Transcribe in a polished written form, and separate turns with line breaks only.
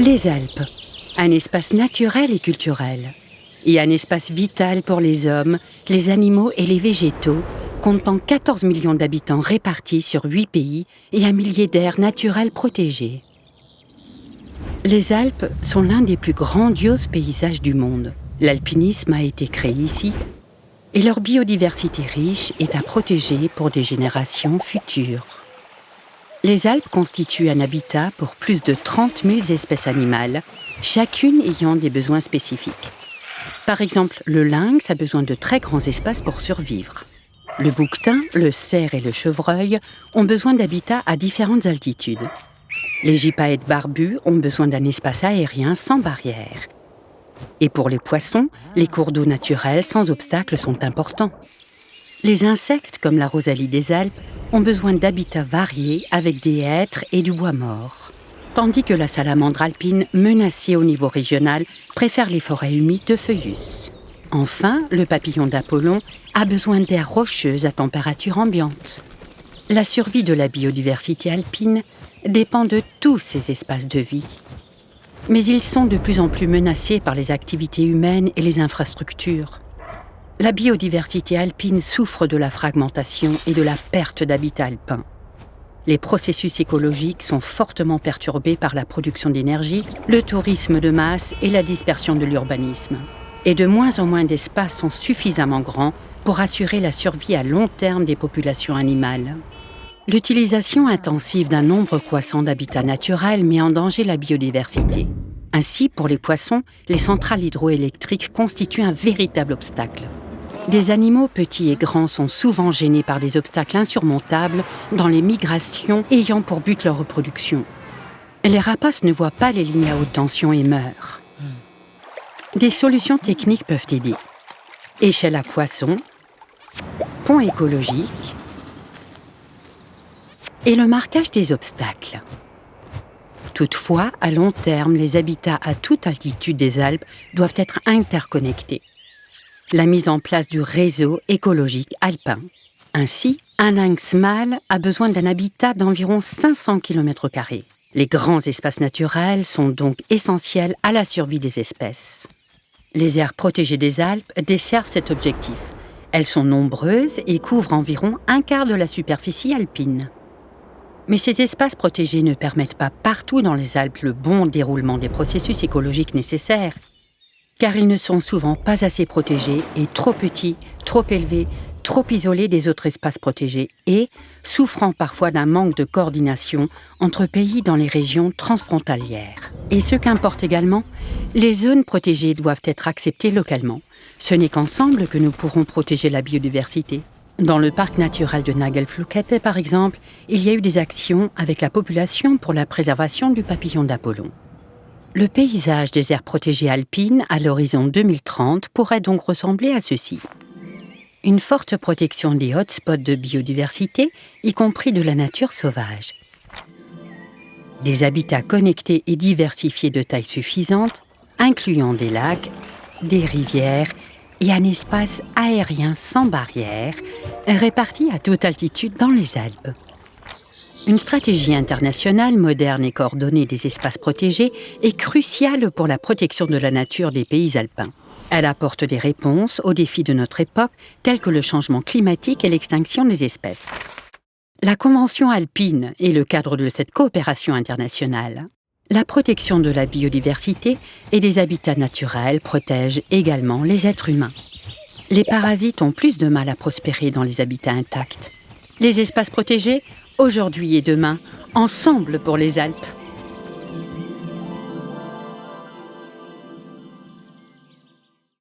Les Alpes, un espace naturel et culturel, et un espace vital pour les hommes, les animaux et les végétaux, comptant 14 millions d'habitants répartis sur 8 pays et un millier d'aires naturelles protégées. Les Alpes sont l'un des plus grandioses paysages du monde. L'alpinisme a été créé ici, et leur biodiversité riche est à protéger pour des générations futures. Les Alpes constituent un habitat pour plus de 30 000 espèces animales, chacune ayant des besoins spécifiques. Par exemple, le lynx a besoin de très grands espaces pour survivre. Le bouquetin, le cerf et le chevreuil ont besoin d'habitats à différentes altitudes. Les gypaètes barbus ont besoin d'un espace aérien sans barrière. Et pour les poissons, les cours d'eau naturels sans obstacles sont importants. Les insectes, comme la rosalie des Alpes, ont besoin d'habitats variés avec des hêtres et du bois mort. Tandis que la salamandre alpine, menacée au niveau régional, préfère les forêts humides de Phœus. Enfin, le papillon d'Apollon a besoin d'air rocheux à température ambiante. La survie de la biodiversité alpine dépend de tous ces espaces de vie. Mais ils sont de plus en plus menacés par les activités humaines et les infrastructures. La biodiversité alpine souffre de la fragmentation et de la perte d'habitat alpin. Les processus écologiques sont fortement perturbés par la production d'énergie, le tourisme de masse et la dispersion de l'urbanisme. Et de moins en moins d'espaces sont suffisamment grands pour assurer la survie à long terme des populations animales. L'utilisation intensive d'un nombre croissant d'habitats naturels met en danger la biodiversité. Ainsi, pour les poissons, les centrales hydroélectriques constituent un véritable obstacle. Des animaux petits et grands sont souvent gênés par des obstacles insurmontables dans les migrations ayant pour but leur reproduction. Les rapaces ne voient pas les lignes à haute tension et meurent. Des solutions techniques peuvent aider. Échelle à poissons, pont écologique et le marquage des obstacles. Toutefois, à long terme, les habitats à toute altitude des Alpes doivent être interconnectés. La mise en place du réseau écologique alpin. Ainsi, un lynx mâle a besoin d'un habitat d'environ 500 km². Les grands espaces naturels sont donc essentiels à la survie des espèces. Les aires protégées des Alpes desservent cet objectif. Elles sont nombreuses et couvrent environ un quart de la superficie alpine. Mais ces espaces protégés ne permettent pas partout dans les Alpes le bon déroulement des processus écologiques nécessaires, car ils ne sont souvent pas assez protégés et trop petits, trop élevés, trop isolés des autres espaces protégés et souffrant parfois d'un manque de coordination entre pays dans les régions transfrontalières. Et ce qu'importe également, les zones protégées doivent être acceptées localement. Ce n'est qu'ensemble que nous pourrons protéger la biodiversité. Dans le parc naturel de Nagelfluhkette, par exemple, il y a eu des actions avec la population pour la préservation du papillon d'Apollon. Le paysage des aires protégées alpines à l'horizon 2030 pourrait donc ressembler à ceci. Une forte protection des hotspots de biodiversité, y compris de la nature sauvage. Des habitats connectés et diversifiés de taille suffisante, incluant des lacs, des rivières et un espace aérien sans barrière, réparti à toute altitude dans les Alpes. Une stratégie internationale moderne et coordonnée des espaces protégés est cruciale pour la protection de la nature des pays alpins. Elle apporte des réponses aux défis de notre époque, tels que le changement climatique et l'extinction des espèces. La Convention alpine est le cadre de cette coopération internationale. La protection de la biodiversité et des habitats naturels protège également les êtres humains. Les parasites ont plus de mal à prospérer dans les habitats intacts. Les espaces protégés, aujourd'hui et demain, ensemble pour les Alpes.